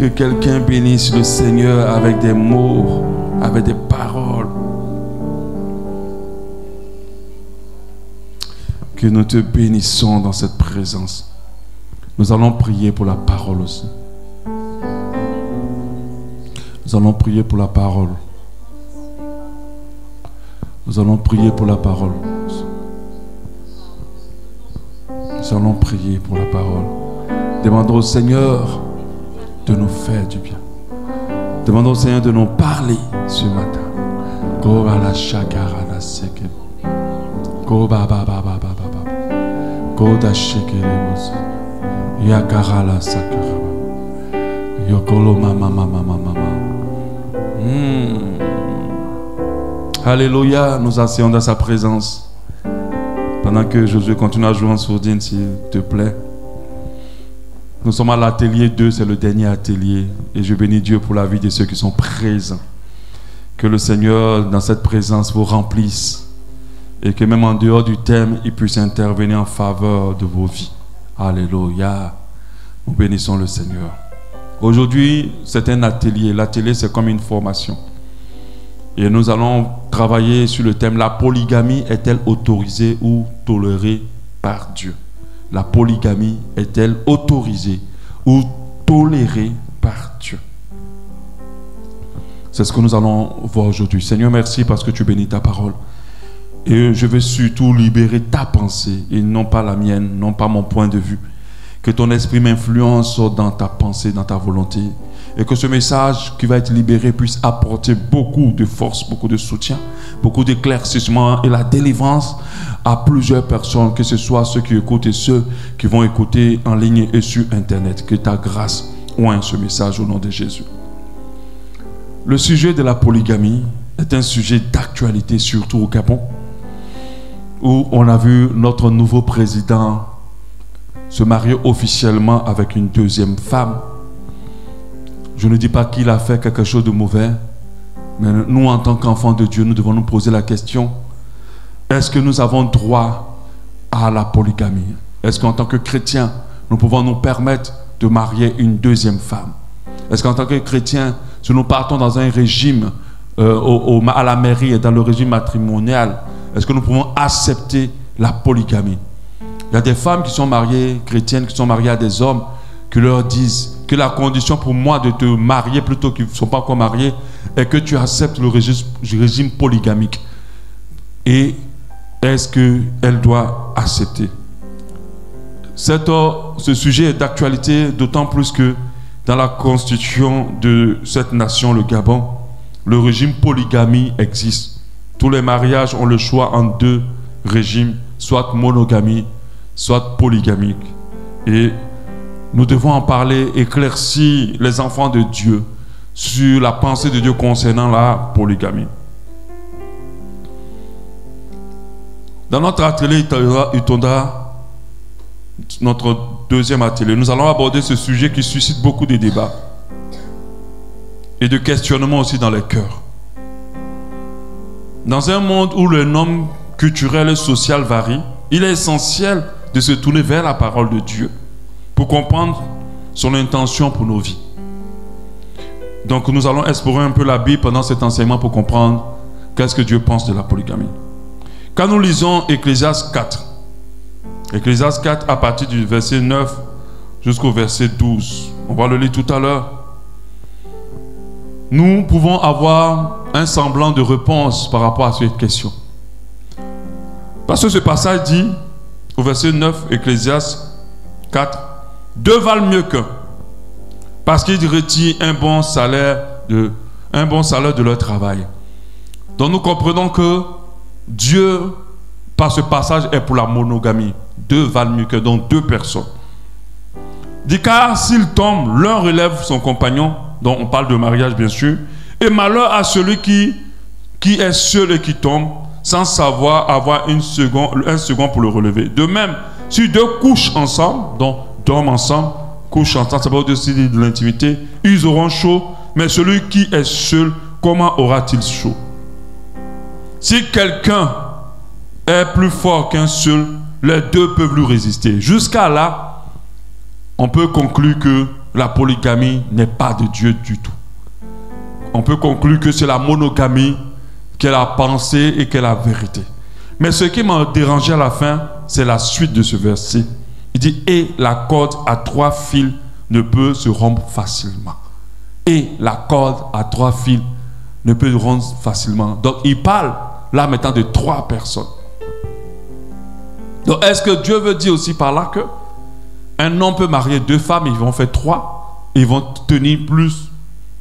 Que quelqu'un bénisse le Seigneur avec des mots, avec des paroles. Que nous te bénissons dans cette présence. Nous allons prier pour la parole aussi. Nous allons prier pour la parole. Nous allons prier pour la parole. Nous allons prier pour la parole. Demandons au Seigneur de nous faire du bien. Demandons au Seigneur de nous parler ce matin. Alléluia, nous asseyons dans sa présence. Pendant que Josué continue à jouer en sourdine, s'il te plaît. Nous sommes à l'atelier 2, c'est le dernier atelier. Et je bénis Dieu pour la vie de ceux qui sont présents. Que le Seigneur, dans cette présence, vous remplisse. Et que même en dehors du thème, il puisse intervenir en faveur de vos vies. Alléluia. Nous bénissons le Seigneur. Aujourd'hui, c'est un atelier. L'atelier, c'est comme une formation. Et nous allons travailler sur le thème: la polygamie est-elle autorisée ou tolérée par Dieu? La polygamie est-elle autorisée ou tolérée par Dieu? C'est ce que nous allons voir aujourd'hui. Seigneur, merci parce que tu bénis ta parole. Et je veux surtout libérer ta pensée et non pas la mienne, non pas mon point de vue. Que ton esprit m'influence dans ta pensée, dans ta volonté. Et que ce message qui va être libéré puisse apporter beaucoup de force, beaucoup de soutien, beaucoup d'éclaircissement et la délivrance à plusieurs personnes, que ce soit ceux qui écoutent et ceux qui vont écouter en ligne et sur Internet. Que ta grâce oigne ce message au nom de Jésus. Le sujet de la polygamie est un sujet d'actualité, surtout au Gabon, où on a vu notre nouveau président se marier officiellement avec une deuxième femme. Je ne dis pas qu'il a fait quelque chose de mauvais, mais nous, en tant qu'enfants de Dieu, nous devons nous poser la question: est-ce que nous avons droit à la polygamie? Est-ce qu'en tant que chrétiens, nous pouvons nous permettre de marier une deuxième femme? Est-ce qu'en tant que chrétiens, si nous partons dans un régime à la mairie et dans le régime matrimonial, est-ce que nous pouvons accepter la polygamie? Il y a des femmes qui sont mariées, chrétiennes, qui sont mariées à des hommes, qui leur disent que la condition pour moi de te marier, plutôt qu'ils ne sont pas encore mariés, est que tu acceptes le régime polygamique. Et est-ce qu'elle doit accepter? Ce sujet est d'actualité, d'autant plus que dans la constitution de cette nation, le Gabon, le régime polygamie existe. Tous les mariages ont le choix en deux régimes, soit monogamie, soit polygamique. Et nous devons en parler, éclaircir les enfants de Dieu sur la pensée de Dieu concernant la polygamie. Dans notre atelier Utonda, notre deuxième atelier, nous allons aborder ce sujet qui suscite beaucoup de débats et de questionnements aussi dans les cœurs. Dans un monde où le norme culturel et social varie, il est essentiel de se tourner vers la parole de Dieu pour comprendre son intention pour nos vies. Donc nous allons explorer un peu la Bible pendant cet enseignement pour comprendre qu'est-ce que Dieu pense de la polygamie. Quand nous lisons Ecclésiaste 4, Ecclésiaste 4 à partir du verset 9 jusqu'au verset 12, on va le lire tout à l'heure, nous pouvons avoir un semblant de réponse par rapport à cette question. Parce que ce passage dit, au verset 9, Ecclésiaste 4, deux valent mieux qu'un, parce qu'ils retirent un bon salaire de leur travail. Donc nous comprenons que Dieu, par ce passage, est pour la monogamie. Deux valent mieux que, donc deux personnes. Dit car s'il tombe, l'un relève son compagnon, dont on parle de mariage bien sûr, et malheur à celui qui est seul et qui tombe, sans savoir avoir un second pour le relever. De même, si deux couchent ensemble, donc dorment ensemble, couchent ensemble, ça veut aussi dire de l'intimité, ils auront chaud, mais celui qui est seul, comment aura-t-il chaud? Si quelqu'un est plus fort qu'un seul, les deux peuvent lui résister. Jusqu'à là, on peut conclure que la polygamie n'est pas de Dieu du tout. On peut conclure que c'est la monogamie qui est la pensée et qui est la vérité. Mais ce qui m'a dérangé à la fin, c'est la suite de ce verset. Il dit, et la corde à 3 fils ne peut se rompre facilement. Et la corde à 3 fils ne peut se rompre facilement. Donc il parle là maintenant de 3 personnes. Donc est-ce que Dieu veut dire aussi par là que un homme peut marier 2 femmes, ils vont faire 3, ils vont tenir plus?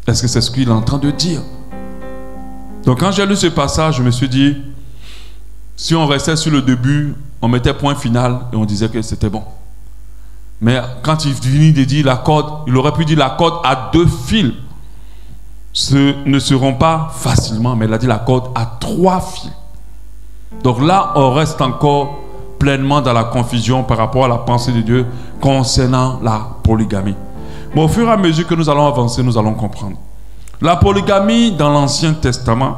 Est-ce que c'est ce qu'il est en train de dire? Donc quand j'ai lu ce passage, je me suis dit, si on restait sur le début, on mettait point final et on disait que c'était bon. Mais quand il finit de dire la corde, il aurait pu dire la corde à 2 fils ne seront pas facilement, mais il a dit la corde à 3 fils. Donc là, on reste encore pleinement dans la confusion par rapport à la pensée de Dieu concernant la polygamie. Mais au fur et à mesure que nous allons avancer, nous allons comprendre. La polygamie dans l'Ancien Testament,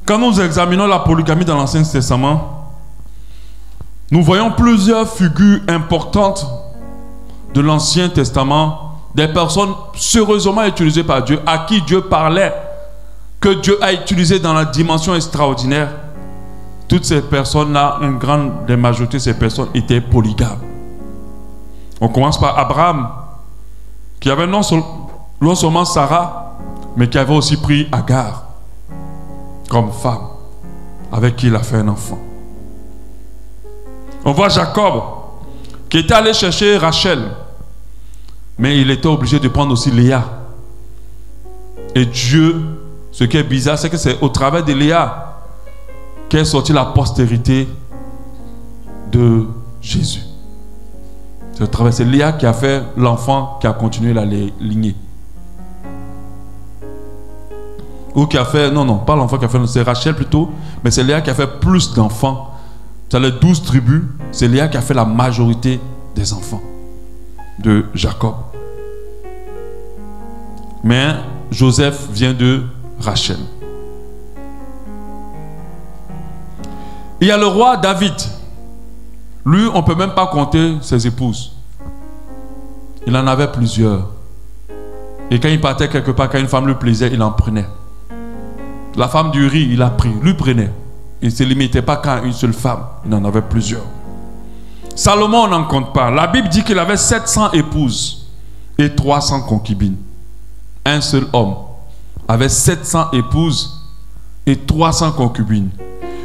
quand nous examinons la polygamie dans l'Ancien Testament, nous voyons plusieurs figures importantes de l'Ancien Testament, des personnes sérieusement utilisées par Dieu, à qui Dieu parlait, que Dieu a utilisé dans la dimension extraordinaire. Toutes ces personnes-là, une grande majorité de ces personnes étaient polygames. On commence par Abraham, qui avait non seulement Sarah, mais qui avait aussi pris Agar comme femme, avec qui il a fait un enfant. On voit Jacob, qui était allé chercher Rachel, mais il était obligé de prendre aussi Léa. Et Dieu, ce qui est bizarre, c'est que c'est au travers de Léa qu'est sortie la postérité de Jésus. C'est Léa qui a fait l'enfant qui a continué la lignée. Ou qui a fait, non, pas l'enfant qui a fait, c'est Rachel plutôt, mais c'est Léa qui a fait plus d'enfants. Dans les 12 tribus, c'est Léa qui a fait la majorité des enfants de Jacob. Mais Joseph vient de Rachel. Il y a le roi David. Lui, on ne peut même pas compter ses épouses. Il en avait plusieurs. Et quand il partait quelque part, quand une femme lui plaisait, il en prenait. La femme d'Uri, il a pris, lui prenait. Il ne se limitait pas qu'à une seule femme. Il en avait plusieurs. Salomon, on n'en compte pas. La Bible dit qu'il avait 700 épouses et 300 concubines. Un seul homme avait 700 épouses et 300 concubines.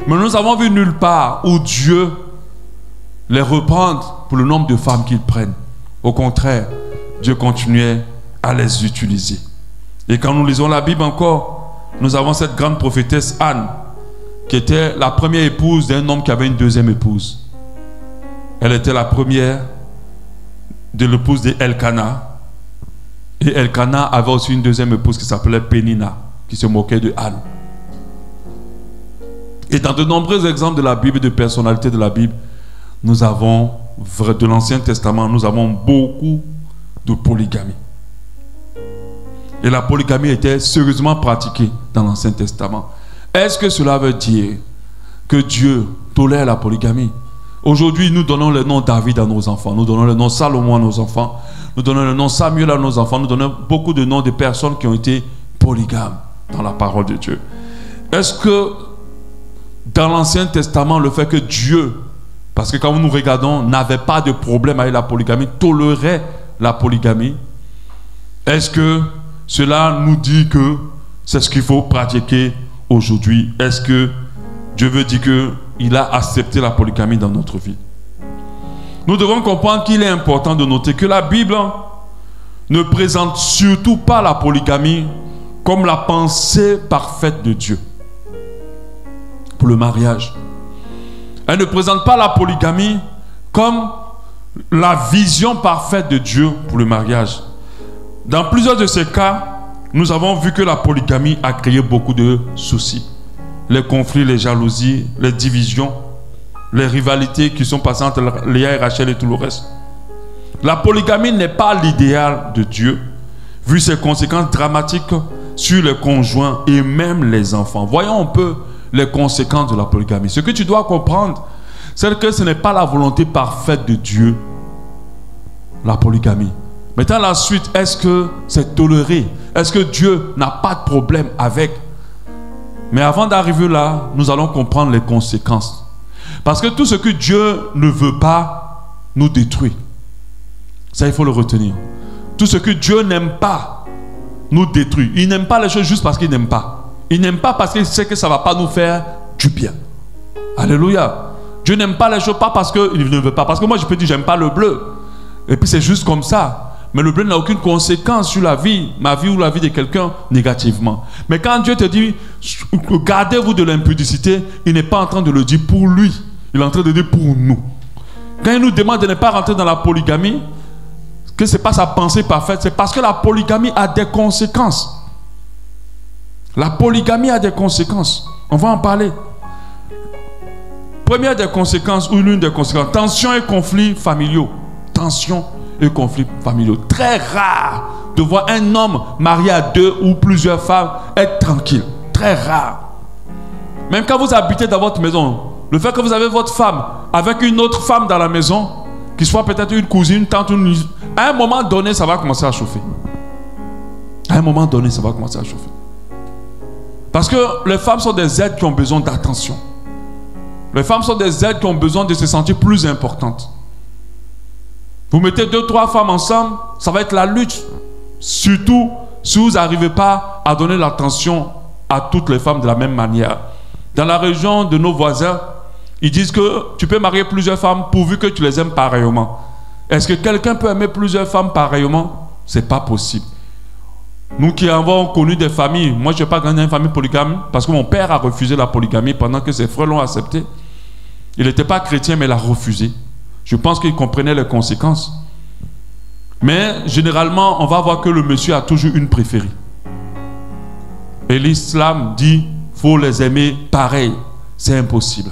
Mais nous avons vu nulle part où Dieu les reprendre pour le nombre de femmes qu'il prenne. Au contraire, Dieu continuait à les utiliser. Et quand nous lisons la Bible encore, nous avons cette grande prophétesse Anne, qui était la première épouse d'un homme qui avait une deuxième épouse. Elle était la première de l'épouse d'Elkana. Et Elkana avait aussi une deuxième épouse qui s'appelait Pénina, qui se moquait de Anne. Et dans de nombreux exemples de la Bible, de personnalités de la Bible, nous avons, de l'Ancien Testament, nous avons beaucoup de polygamie. Et la polygamie était sérieusement pratiquée dans l'Ancien Testament. Est-ce que cela veut dire que Dieu tolère la polygamie? Aujourd'hui, nous donnons le nom David à nos enfants, nous donnons le nom Salomon à nos enfants, nous donnons le nom Samuel à nos enfants, nous donnons beaucoup de noms de personnes qui ont été polygames dans la parole de Dieu. Est-ce que dans l'Ancien Testament, le fait que Dieu, parce que quand nous regardons, n'avait pas de problème avec la polygamie, tolérait la polygamie, est-ce que cela nous dit que c'est ce qu'il faut pratiquer aujourd'hui? Est-ce que Dieu veut dire qu'il a accepté la polygamie dans notre vie? Nous devons comprendre qu'il est important de noter que la Bible ne présente surtout pas la polygamie comme la pensée parfaite de Dieu pour le mariage. Elle ne présente pas la polygamie comme la vision parfaite de Dieu pour le mariage. Dans plusieurs de ces cas, nous avons vu que la polygamie a créé beaucoup de soucis. Les conflits, les jalousies, les divisions, les rivalités qui sont passées entre Léa et Rachel et tout le reste. La polygamie n'est pas l'idéal de Dieu, vu ses conséquences dramatiques sur les conjoints et même les enfants. Voyons un peu les conséquences de la polygamie. Ce que tu dois comprendre, c'est que ce n'est pas la volonté parfaite de Dieu, la polygamie. Maintenant, la suite, est-ce que c'est toléré? Est-ce que Dieu n'a pas de problème avec? Mais avant d'arriver là, nous allons comprendre les conséquences. Parce que tout ce que Dieu ne veut pas nous détruit. Ça, il faut le retenir. Tout ce que Dieu n'aime pas nous détruit. Il n'aime pas les choses juste parce qu'il n'aime pas. Il n'aime pas parce qu'il sait que ça ne va pas nous faire du bien. Alléluia. Dieu n'aime pas les choses pas parce qu'il ne veut pas. Parce que moi, je peux dire, j'aime pas le bleu. Et puis c'est juste comme ça. Mais le bleu n'a aucune conséquence sur la vie, ma vie ou la vie de quelqu'un négativement. Mais quand Dieu te dit, gardez-vous de l'impudicité, il n'est pas en train de le dire pour lui. Il est en train de dire pour nous. Quand il nous demande de ne pas rentrer dans la polygamie, que ce n'est pas sa pensée parfaite, c'est parce que la polygamie a des conséquences. La polygamie a des conséquences. On va en parler. Première des conséquences, ou l'une des conséquences, tensions et conflits familiaux. Tensions et conflits familiaux. Très rare de voir un homme marié à 2 ou plusieurs femmes être tranquille. Très rare. Même quand vous habitez dans votre maison, le fait que vous avez votre femme avec une autre femme dans la maison, qui soit peut-être une cousine, une tante, à un moment donné, ça va commencer à chauffer. À un moment donné, ça va commencer à chauffer. Parce que les femmes sont des êtres qui ont besoin d'attention. Les femmes sont des êtres qui ont besoin de se sentir plus importantes. Vous mettez 2, 3 femmes ensemble, ça va être la lutte. Surtout si vous n'arrivez pas à donner l'attention à toutes les femmes de la même manière. Dans la région de nos voisins, ils disent que tu peux marier plusieurs femmes pourvu que tu les aimes pareillement. Est-ce que quelqu'un peut aimer plusieurs femmes pareillement? Ce n'est pas possible. Nous qui avons connu des familles, moi je n'ai pas grandi dans une famille polygame parce que mon père a refusé la polygamie pendant que ses frères l'ont accepté. Il n'était pas chrétien mais il a refusé. Je pense qu'il comprenait les conséquences. Mais généralement, on va voir que le monsieur a toujours une préférée. Et l'islam dit qu'il faut les aimer pareil. C'est impossible.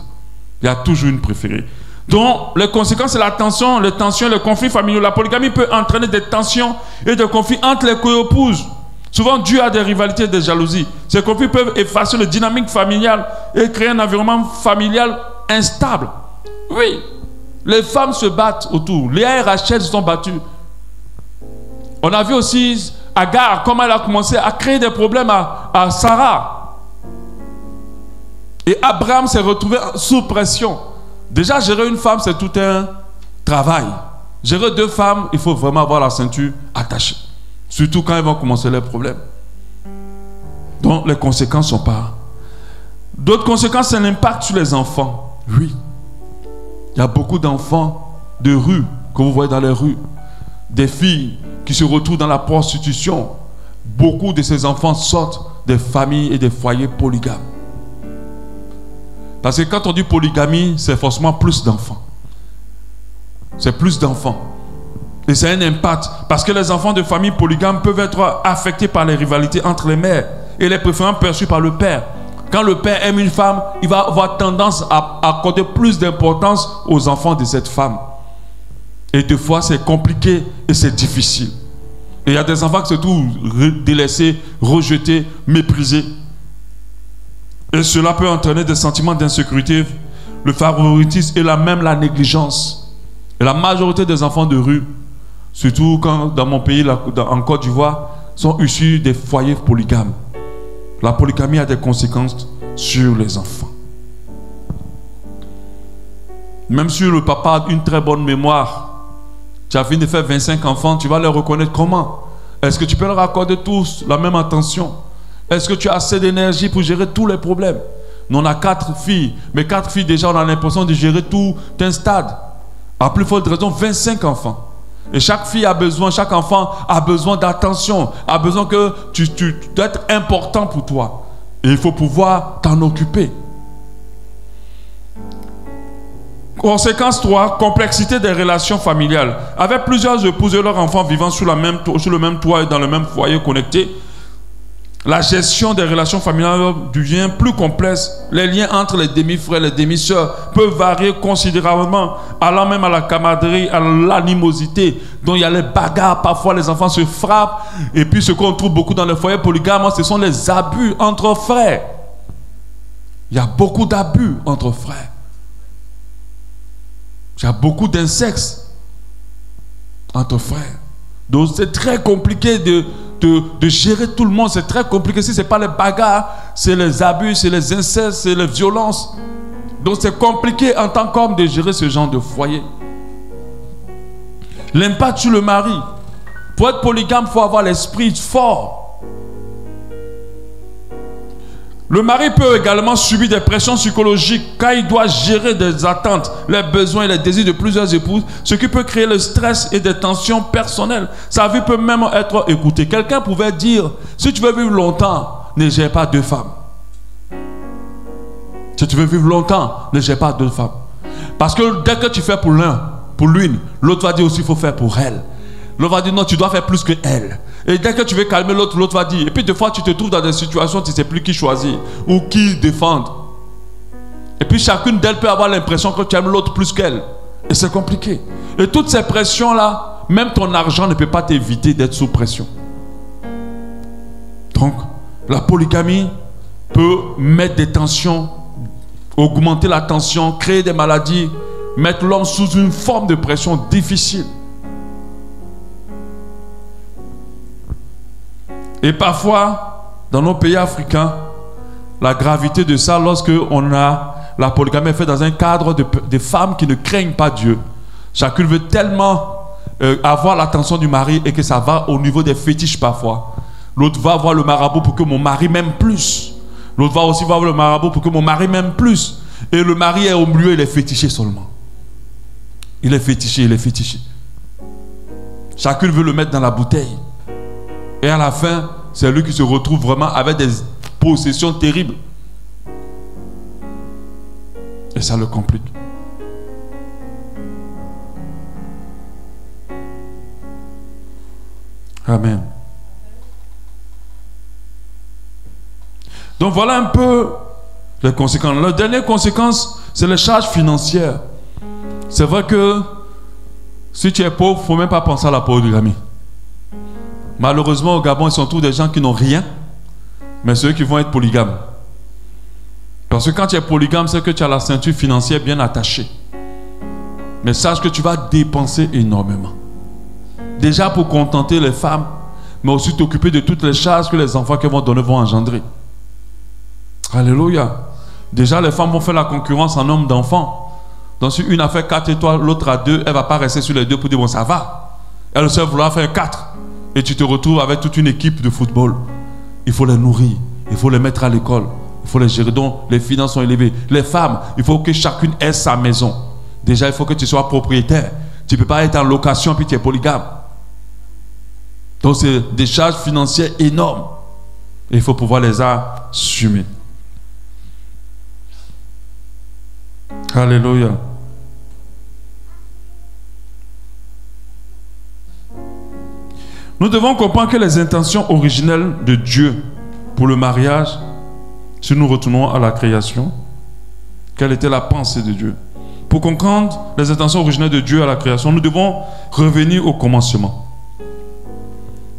Il y a toujours une préférée. Donc, les conséquences, c'est la tension, les tensions, les conflits familiaux. La polygamie peut entraîner des tensions et des conflits entre les co-épouses. Souvent, dû à des rivalités et des jalousies. Ces conflits peuvent effacer le dynamique familial et créer un environnement familial instable. Oui. Les femmes se battent autour. Léa et Rachel se sont battues. On a vu aussi Agar, comment elle a commencé à créer des problèmes à Sarah. Et Abraham s'est retrouvé sous pression. Déjà, gérer une femme, c'est tout un travail. Gérer 2 femmes, il faut vraiment avoir la ceinture attachée. Surtout quand elles vont commencer les problèmes. Donc, les conséquences ne sont pas... D'autres conséquences, c'est l'impact sur les enfants. Oui. Il y a beaucoup d'enfants de rue que vous voyez dans les rues. Des filles qui se retrouvent dans la prostitution. Beaucoup de ces enfants sortent des familles et des foyers polygames. Parce que quand on dit polygamie, c'est forcément plus d'enfants. C'est plus d'enfants. Et c'est un impact. Parce que les enfants de familles polygames peuvent être affectés par les rivalités entre les mères et les préférences perçues par le père. Quand le père aime une femme, il va avoir tendance à accorder plus d'importance aux enfants de cette femme. Et des fois, c'est compliqué et c'est difficile. Et il y a des enfants qui se trouvent délaissés, rejetés, méprisés. Et cela peut entraîner des sentiments d'insécurité, le favoritisme et même la négligence. Et la majorité des enfants de rue, surtout quand dans mon pays, en Côte d'Ivoire, sont issus des foyers polygames. La polygamie a des conséquences sur les enfants. Même si le papa a une très bonne mémoire, tu as fini de faire 25 enfants, tu vas les reconnaître comment? Est-ce que tu peux leur accorder tous la même attention? Est-ce que tu as assez d'énergie pour gérer tous les problèmes? Nous, on a 4 filles, mais 4 filles déjà, on a l'impression de gérer tout un stade. À plus forte raison, 25 enfants. Et chaque fille a besoin, chaque enfant a besoin d'attention, a besoin que tu dois être important pour toi. Et il faut pouvoir t'en occuper. Conséquence 3, complexité des relations familiales. Avec plusieurs épouses et leurs enfants vivant sur le même toit et dans le même foyer connecté, la gestion des relations familiales devient plus complexe. Les liens entre les demi-frères et les demi-sœurs peuvent varier considérablement, allant même à la camaraderie, à l'animosité. Donc il y a les bagarres, parfois les enfants se frappent. Et puis ce qu'on trouve beaucoup dans les foyers polygames, ce sont les abus entre frères. Il y a beaucoup d'abus entre frères. Il y a beaucoup d'insectes entre frères. Donc c'est très compliqué de gérer tout le monde. C'est très compliqué. Si ce n'est pas les bagarres, c'est les abus, c'est les incestes, c'est les violences. Donc c'est compliqué en tant qu'homme de gérer ce genre de foyer. L'impact sur le mari. Pour être polygame, il faut avoir l'esprit fort. Le mari peut également subir des pressions psychologiques quand il doit gérer des attentes, les besoins et les désirs de plusieurs épouses, ce qui peut créer le stress et des tensions personnelles. Sa vie peut même être écoutée. Quelqu'un pouvait dire, si tu veux vivre longtemps, ne gère pas 2 femmes. Si tu veux vivre longtemps, ne gère pas 2 femmes. Parce que dès que tu fais pour l'un, pour l'une, l'autre va dire aussi, il faut faire pour elle. L'autre va dire, non, tu dois faire plus que elle. Et dès que tu veux calmer l'autre, l'autre va dire. Et puis des fois, tu te trouves dans des situations où tu ne sais plus qui choisir ou qui défendre. Et puis chacune d'elles peut avoir l'impression que tu aimes l'autre plus qu'elle. Et c'est compliqué. Et toutes ces pressions-là, même ton argent ne peut pas t'éviter d'être sous pression. Donc, la polygamie peut mettre des tensions, augmenter la tension, créer des maladies, mettre l'homme sous une forme de pression difficile. Et parfois, dans nos pays africains, la gravité de ça, lorsque on a la polygamie est faite dans un cadre de femmes qui ne craignent pas Dieu. Chacune veut tellement avoir l'attention du mari et que ça va au niveau des fétiches parfois. L'autre va voir le marabout pour que mon mari m'aime plus. L'autre va aussi voir le marabout pour que mon mari m'aime plus. Et le mari est au milieu, il est fétiché seulement. Il est fétiché, il est fétiché. Chacune veut le mettre dans la bouteille. Et à la fin, c'est lui qui se retrouve vraiment avec des possessions terribles. Et ça le complique. Amen. Donc voilà un peu les conséquences. La dernière conséquence, c'est les charges financières. C'est vrai que si tu es pauvre, il ne faut même pas penser à la polygamie. Malheureusement, au Gabon, ils sont tous des gens qui n'ont rien, mais ceux qui vont être polygames. Parce que quand tu es polygame, c'est que tu as la ceinture financière bien attachée. Mais sache que tu vas dépenser énormément. Déjà pour contenter les femmes, mais aussi t'occuper de toutes les charges que les enfants qu'elles vont donner vont engendrer. Alléluia. Déjà, les femmes vont faire la concurrence en nombre d'enfants. Donc si une a fait 4 et toi, l'autre a 2, elle ne va pas rester sur les 2 pour dire bon, ça va. Elle va vouloir faire 4. Et tu te retrouves avec toute une équipe de football. Il faut les nourrir, il faut les mettre à l'école, il faut les gérer. Donc les finances sont élevées. Les femmes, il faut que chacune ait sa maison. Déjà, il faut que tu sois propriétaire. Tu ne peux pas être en location puis tu es polygame. Donc c'est des charges financières énormes. Et il faut pouvoir les assumer. Alléluia. Nous devons comprendre que les intentions originelles de Dieu pour le mariage, si nous retournons à la création, quelle était la pensée de Dieu? Pour comprendre les intentions originelles de Dieu à la création, nous devons revenir au commencement.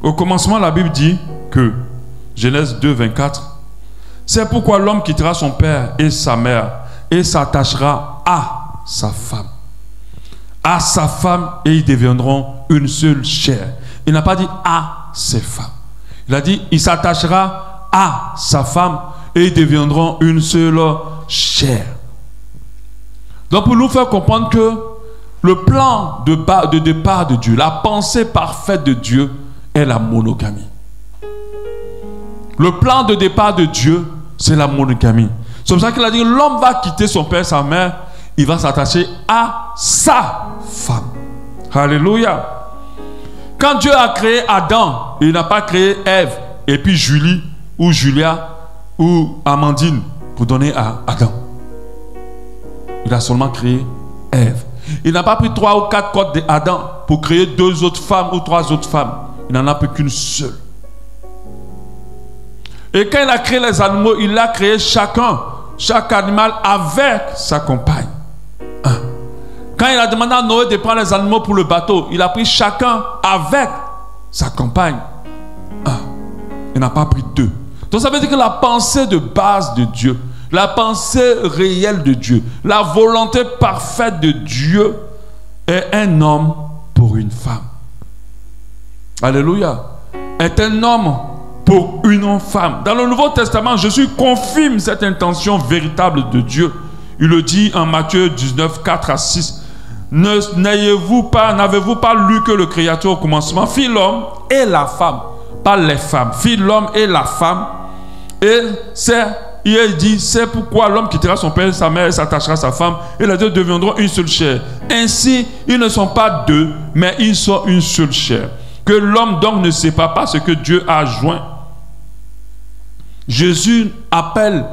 Au commencement, la Bible dit que, Genèse 2, 24, c'est pourquoi l'homme quittera son père et sa mère et s'attachera à sa femme. À sa femme et ils deviendront une seule chair. Il n'a pas dit à ses femmes. Il a dit il s'attachera à sa femme et ils deviendront une seule chair. Donc pour nous faire comprendre que le plan de départ de Dieu, la pensée parfaite de Dieu est la monogamie. Le plan de départ de Dieu, c'est la monogamie. C'est pour ça qu'il a dit l'homme va quitter son père et sa mère, il va s'attacher à sa femme. Alléluia. Quand Dieu a créé Adam, il n'a pas créé Ève et puis Julie ou Julia ou Amandine pour donner à Adam. Il a seulement créé Ève. Il n'a pas pris 3 ou 4 côtes d'Adam pour créer 2 autres femmes ou 3 autres femmes. Il n'en a plus qu'une seule. Et quand il a créé les animaux, il a créé chaque animal avec sa compagne. Quand il a demandé à Noé de prendre les animaux pour le bateau, il a pris chacun avec sa compagne. Il n'a pas pris 2. Donc ça veut dire que la pensée de base de Dieu, La pensée réelle de Dieu, la volonté parfaite de Dieu est un homme pour une femme. Alléluia. Est un homme pour une femme. Dans le Nouveau Testament, Jésus confirme cette intention véritable de Dieu. Il le dit en Matthieu 19, 4 à 6. N'avez-vous pas lu que le Créateur au commencement fit l'homme et la femme, pas les femmes, fit l'homme et la femme. Et il dit, c'est pourquoi l'homme quittera son père et sa mère et s'attachera à sa femme, et les deux deviendront une seule chair. Ainsi, ils ne sont pas deux, mais ils sont une seule chair. Que l'homme donc ne sépare pas ce que Dieu a joint. Jésus appelle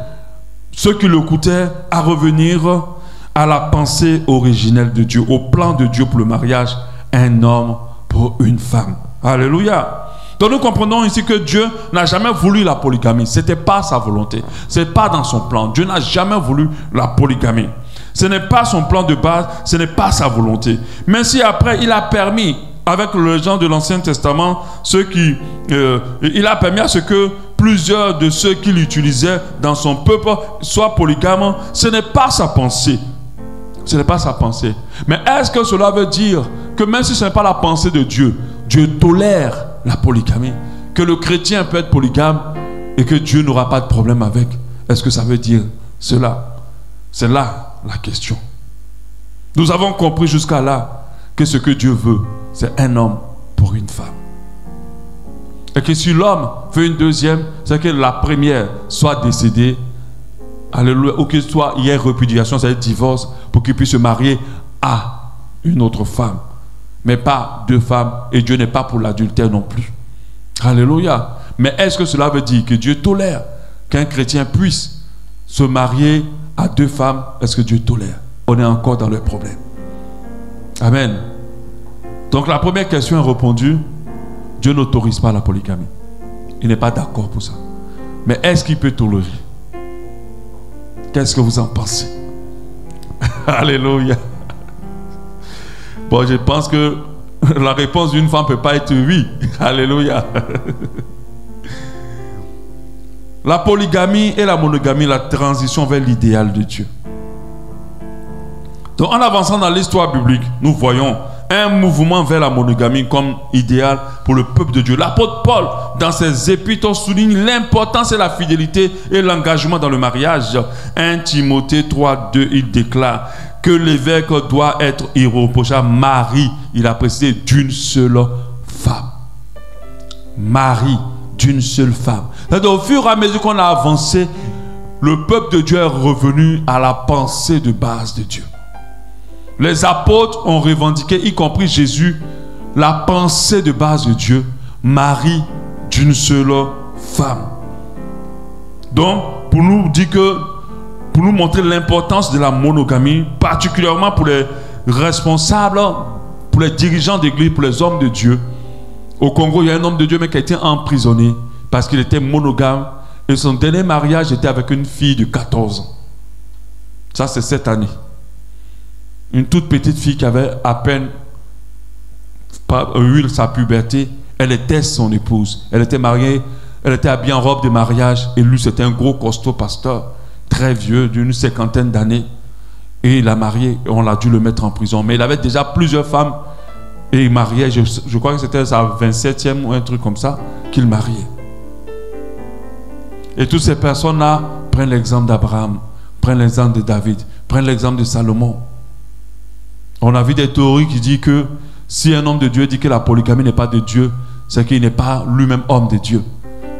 ceux qui l'écoutaient à revenir à la pensée originelle de Dieu, au plan de Dieu pour le mariage, un homme pour une femme. Alléluia. Donc nous comprenons ici que Dieu n'a jamais voulu la polygamie. Ce n'était pas sa volonté. Ce n'est pas dans son plan. Dieu n'a jamais voulu la polygamie. Ce n'est pas son plan de base. Ce n'est pas sa volonté. Mais si après il a permis, avec les gens de l'Ancien Testament, il a permis à ce que plusieurs de ceux qu'il utilisait dans son peuple soient polygames, ce n'est pas sa pensée. Ce n'est pas sa pensée. Mais est-ce que cela veut dire que même si ce n'est pas la pensée de Dieu, Dieu tolère la polygamie, que le chrétien peut être polygame et que Dieu n'aura pas de problème avec? Est-ce que ça veut dire cela? C'est là la question. Nous avons compris jusqu'à là que ce que Dieu veut, c'est un homme pour une femme. Et que si l'homme veut une deuxième, c'est que la première soit décédée, alléluia, ou qu'il y ait répudiation, c'est-à-dire divorce, pour qu'il puisse se marier à une autre femme. Mais pas deux femmes, et Dieu n'est pas pour l'adultère non plus. Alléluia. Mais est-ce que cela veut dire que Dieu tolère qu'un chrétien puisse se marier à deux femmes? Est-ce que Dieu tolère? On est encore dans le problème. Amen. Donc la première question est répondue. Dieu n'autorise pas la polygamie. Il n'est pas d'accord pour ça. Mais est-ce qu'il peut tolérer? Qu'est-ce que vous en pensez? Alléluia. Bon, je pense que la réponse d'une femme ne peut pas être oui. Alléluia. La polygamie et la monogamie, la transition vers l'idéal de Dieu. Donc en avançant dans l'histoire biblique, nous voyons un mouvement vers la monogamie comme idéal pour le peuple de Dieu. L'apôtre Paul, dans ses épîtres, souligne l'importance et la fidélité et l'engagement dans le mariage. 1 Timothée 3, 2, il déclare que l'évêque doit être irréprochable, mari, il a précisé, d'une seule femme. Mari d'une seule femme. Au fur et à mesure qu'on a avancé, le peuple de Dieu est revenu à la pensée de base de Dieu. Les apôtres ont revendiqué, y compris Jésus, la pensée de base de Dieu, mari d'une seule femme. Donc, pour nous dire que, pour nous montrer l'importance de la monogamie, particulièrement pour les responsables, pour les dirigeants d'église, pour les hommes de Dieu. Au Congo, il y a un homme de Dieu mais qui a été emprisonné parce qu'il était monogame et son dernier mariage était avec une fille de 14 ans. Ça, c'est cette année. Une toute petite fille qui avait à peine eu sa puberté. Elle était son épouse. Elle était mariée, elle était habillée en robe de mariage. Et lui, c'était un gros costaud pasteur, très vieux, d'une 50aine d'années. Et il l'a marié et on a dû le mettre en prison. Mais il avait déjà plusieurs femmes et il mariait. Je crois que c'était sa 27e ou un truc comme ça qu'il mariait. Et toutes ces personnes-là prennent l'exemple d'Abraham, prennent l'exemple de David, prennent l'exemple de Salomon. On a vu des théories qui disent que si un homme de Dieu dit que la polygamie n'est pas de Dieu, c'est qu'il n'est pas lui-même homme de Dieu.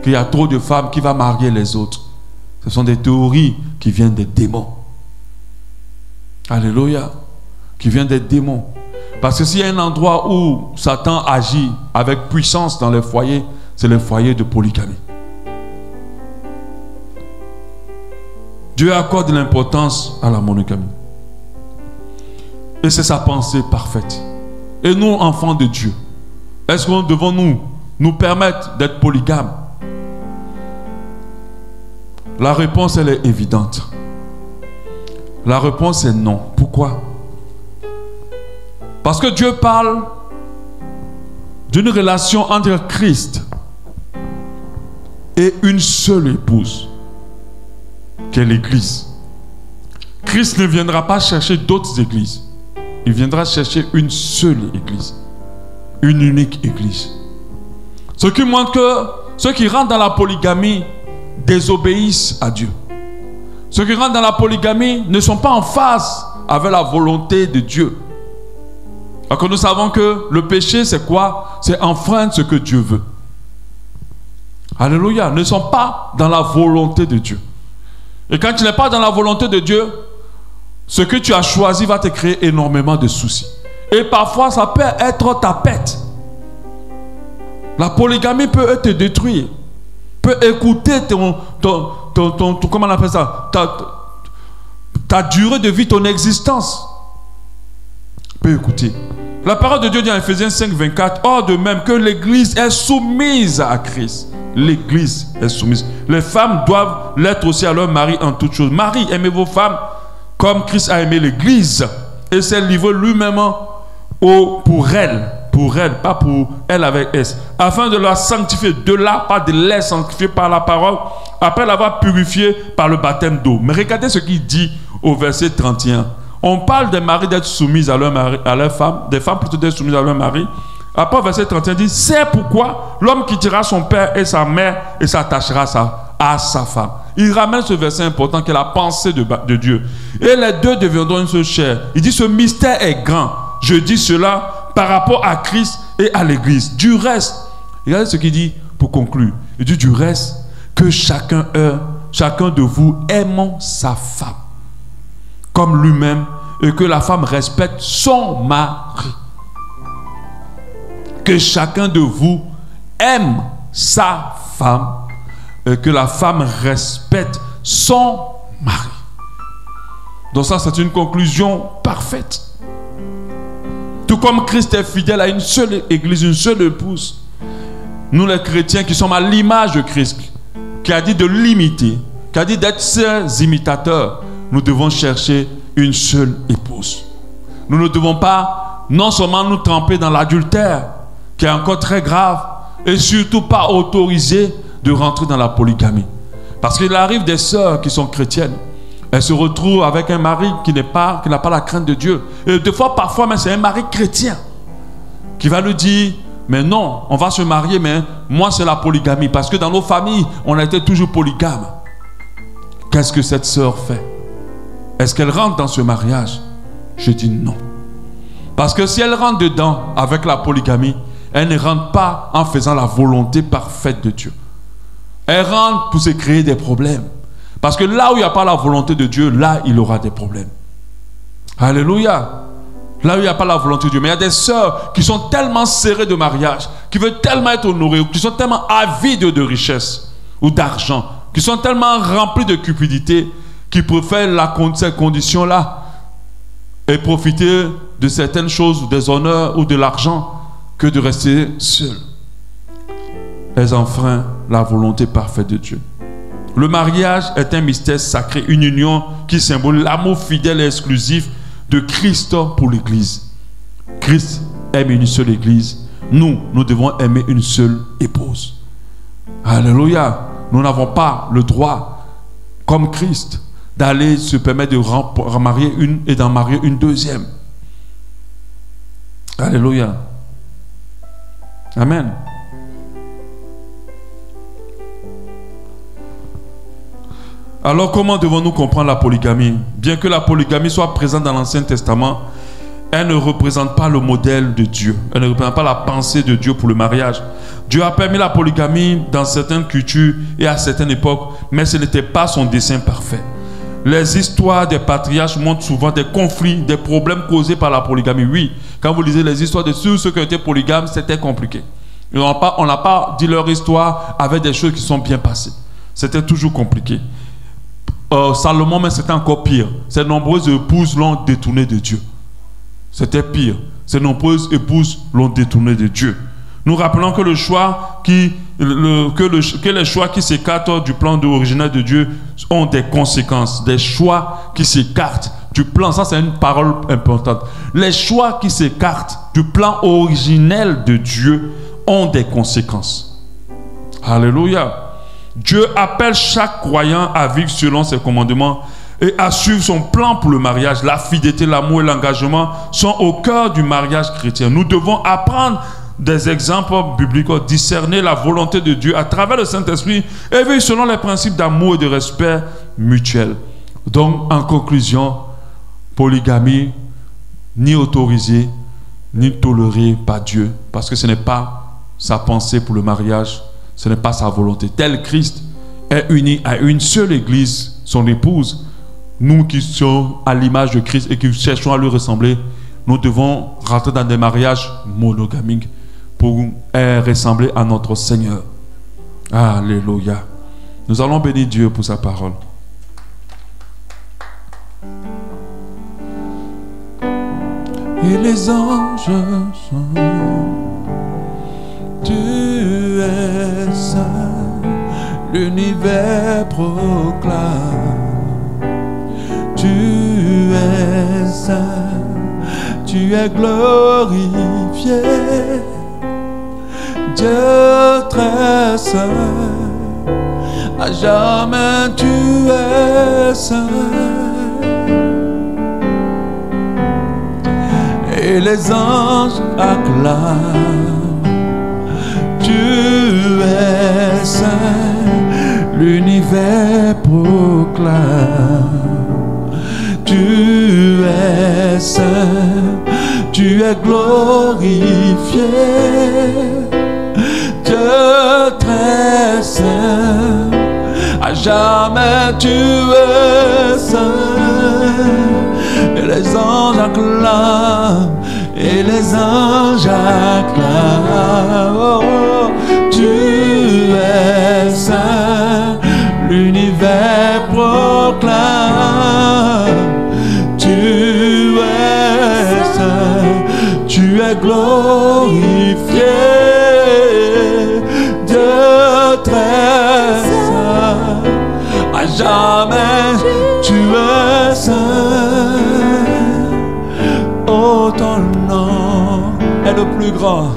Qu'il y a trop de femmes qui vont marier les autres. Ce sont des théories qui viennent des démons. Alléluia. Qui viennent des démons. Parce que s'il y a un endroit où Satan agit avec puissance dans les foyers, c'est le foyer de polygamie. Dieu accorde l'importance à la monogamie. Et c'est sa pensée parfaite. Et nous, enfants de Dieu, est-ce que nous devons nous permettre d'être polygames? La réponse, elle est évidente. La réponse est non. Pourquoi? Parce que Dieu parle d'une relation entre Christ et une seule épouse. qu'est l'Église. Christ ne viendra pas chercher d'autres églises. Il viendra chercher une seule Église. Une unique Église. Ce qui montre que ceux qui rentrent dans la polygamie désobéissent à Dieu. Ceux qui rentrent dans la polygamie ne sont pas en phase avec la volonté de Dieu. Alors que nous savons que le péché, c'est quoi? C'est enfreindre ce que Dieu veut. Alléluia. Ne sont pas dans la volonté de Dieu. Et quand tu n'es pas dans la volonté de Dieu, ce que tu as choisi va te créer énormément de soucis. Et parfois, ça peut être ta pète. La polygamie peut te détruire. Peut écouter comment on appelle ça? Ta durée de vie, ton existence. Peut écouter. La parole de Dieu dit en Ephésiens 5, 24, or de même que l'Église est soumise à Christ. L'Église est soumise. Les femmes doivent l'être aussi à leur mari en toutes choses. Marie, aimez vos femmes comme Christ a aimé l'Église et s'est livré lui-même pour elle, pas pour elle avec S, afin de la sanctifier, de là, pas de les sanctifier par la parole, après l'avoir purifiée par le baptême d'eau. Mais regardez ce qu'il dit au verset 31. On parle des maris d'être soumis à leur mari, à leur femme, des femmes plutôt d'être soumises à leur mari. Après, verset 31 dit, c'est pourquoi l'homme quittera son père et sa mère et s'attachera à sa femme. Il ramène ce verset important qui est la pensée de Dieu. Et les deux deviendront une seule chair. Il dit, ce mystère est grand. Je dis cela par rapport à Christ et à l'Église. Du reste, regardez ce qu'il dit pour conclure. Il dit du reste, que chacun de vous aime sa femme comme lui-même et que la femme respecte son mari. Que chacun de vous aime sa femme et que la femme respecte son mari. Donc ça, c'est une conclusion parfaite. Tout comme Christ est fidèle à une seule église, une seule épouse, nous les chrétiens qui sommes à l'image de Christ, qui a dit de l'imiter, qui a dit d'être ses imitateurs, nous devons chercher une seule épouse. Nous ne devons pas non seulement nous tremper dans l'adultère, qui est encore très grave, et surtout pas autoriser de rentrer dans la polygamie. Parce qu'il arrive des sœurs qui sont chrétiennes, elles se retrouvent avec un mari qui n'a pas la crainte de Dieu. Et des fois, parfois, mais c'est un mari chrétien qui va lui dire, mais non, on va se marier, mais moi c'est la polygamie. Parce que dans nos familles, on a été toujours polygame. Qu'est-ce que cette sœur fait? Est-ce qu'elle rentre dans ce mariage? Je dis non. Parce que si elle rentre dedans avec la polygamie, elle ne rentre pas en faisant la volonté parfaite de Dieu. Elle rentre pour se créer des problèmes. Parce que là où il n'y a pas la volonté de Dieu, là il aura des problèmes. Alléluia. Là où il n'y a pas la volonté de Dieu. Mais il y a des sœurs qui sont tellement serrées de mariage, qui veulent tellement être honorées, qui sont tellement avides de richesse ou d'argent, qui sont tellement remplies de cupidité, qui préfèrent ces conditions-là et profiter de certaines choses, des honneurs ou de l'argent, que de rester seules. Elles enfreignent la volonté parfaite de Dieu. Le mariage est un mystère sacré, une union qui symbolise l'amour fidèle et exclusif de Christ pour l'Église. Christ aime une seule Église. Nous devons aimer une seule épouse. Alléluia. Nous n'avons pas le droit, comme Christ, d'aller se permettre de remarier une et d'en marier une deuxième. Alléluia. Amen. Alors comment devons-nous comprendre la polygamie? Bien que la polygamie soit présente dans l'Ancien Testament, elle ne représente pas le modèle de Dieu. Elle ne représente pas la pensée de Dieu pour le mariage. Dieu a permis la polygamie dans certaines cultures et à certaines époques, mais ce n'était pas son dessein parfait. Les histoires des patriarches montrent souvent des conflits, des problèmes causés par la polygamie. Oui, quand vous lisez les histoires de tous ceux qui ont été polygames, c'était compliqué. On n'a pas dit leur histoire avec des choses qui sont bien passées. C'était toujours compliqué. Salomon, mais c'était encore pire. Ses nombreuses épouses l'ont détourné de Dieu. C'était pire. Ses nombreuses épouses l'ont détourné de Dieu. Nous rappelons que les choix qui s'écartent du plan original de Dieu ont des conséquences. Des choix qui s'écartent du plan. Ça, c'est une parole importante. Les choix qui s'écartent du plan originel de Dieu ont des conséquences. Alléluia. Dieu appelle chaque croyant à vivre selon ses commandements et à suivre son plan pour le mariage. La fidélité, l'amour et l'engagement sont au cœur du mariage chrétien. Nous devons apprendre des exemples bibliques, discerner la volonté de Dieu à travers le Saint-Esprit et vivre selon les principes d'amour et de respect mutuel. Donc, en conclusion, polygamie, ni autorisée, ni tolérée par Dieu, parce que ce n'est pas sa pensée pour le mariage, ce n'est pas sa volonté. Tel Christ est uni à une seule église, son épouse. Nous qui sommes à l'image de Christ et qui cherchons à lui ressembler, nous devons rentrer dans des mariages monogamiques pour ressembler à notre Seigneur. Alléluia. Nous allons bénir Dieu pour sa parole. Et les anges sont, tu es saint, l'univers proclame, tu es saint, tu es glorifié, Dieu très saint, à jamais tu es saint. Et les anges acclament, tu es saint, l'univers proclame, tu es saint, tu es glorifié, Dieu très saint, à jamais tu es saint. Et les anges acclament, et les anges acclament, oh, tu es saint, l'univers proclame, tu es saint, tu es glorifié, Dieu très saint, à jamais tu es saint. Oh, ton nom est le plus grand,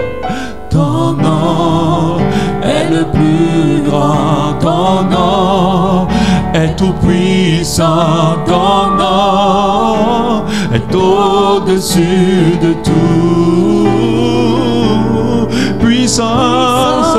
ton nom est le plus grand, ton nom est tout puissant, ton nom est au-dessus de tout. Puissance,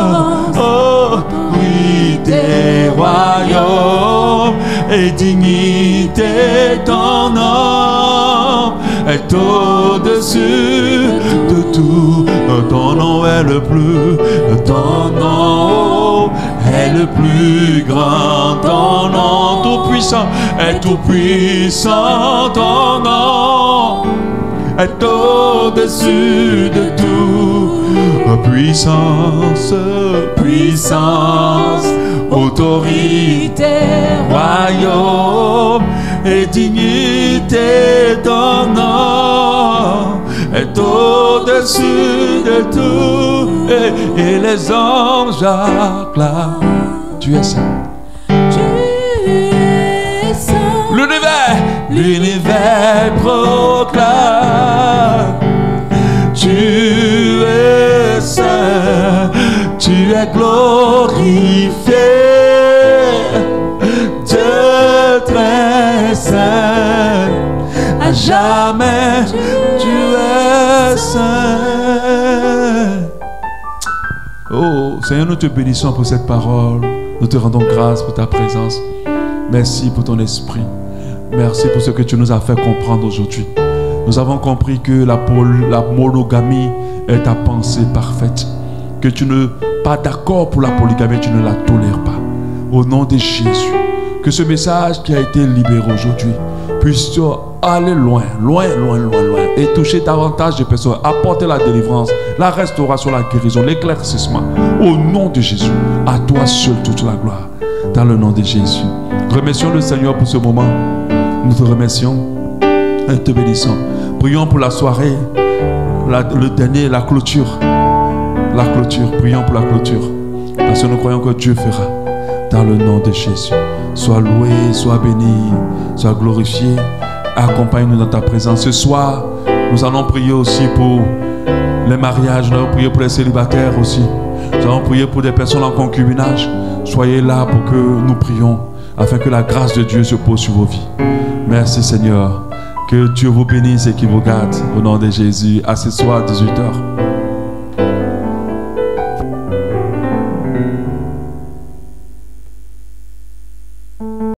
oh, oui, des royaumes et dignité, ton nom est au-dessus de tout. Ton nom est le plus, ton nom est le plus grand, ton nom tout puissant est tout puissant, ton nom est au-dessus de tout. Puissance, puissance, autorité, royaume et dignité, ton nom est au-dessus de tout. Et les anges acclament, tu es saint. L'univers proclame, tu es saint, tu es glorifié, Dieu très saint, à jamais tu es saint. Oh Seigneur, nous te bénissons pour cette parole, nous te rendons grâce pour ta présence. Merci pour ton esprit. Merci pour ce que tu nous as fait comprendre aujourd'hui. Nous avons compris que la monogamie est ta pensée parfaite. Que tu n'es pas d'accord pour la polygamie, tu ne la tolères pas. Au nom de Jésus, que ce message qui a été libéré aujourd'hui puisse aller loin, loin, loin, loin, loin et toucher davantage de personnes, apporter la délivrance, la restauration, la guérison, l'éclaircissement. Au nom de Jésus, à toi seul toute la gloire. Dans le nom de Jésus. Remercions le Seigneur pour ce moment. Nous te remercions et te bénissons. Prions pour la soirée, le dernier, la clôture. La clôture, prions pour la clôture. Parce que nous croyons que Dieu fera. Dans le nom de Jésus. Sois loué, sois béni, sois glorifié. Accompagne-nous dans ta présence. Ce soir, nous allons prier aussi pour les mariages. Nous allons prier pour les célibataires aussi. Nous allons prier pour des personnes en concubinage. Soyez là pour que nous prions, afin que la grâce de Dieu se pose sur vos vies. Merci Seigneur. Que Dieu vous bénisse et qu'il vous garde. Au nom de Jésus, à ce soir, 18h.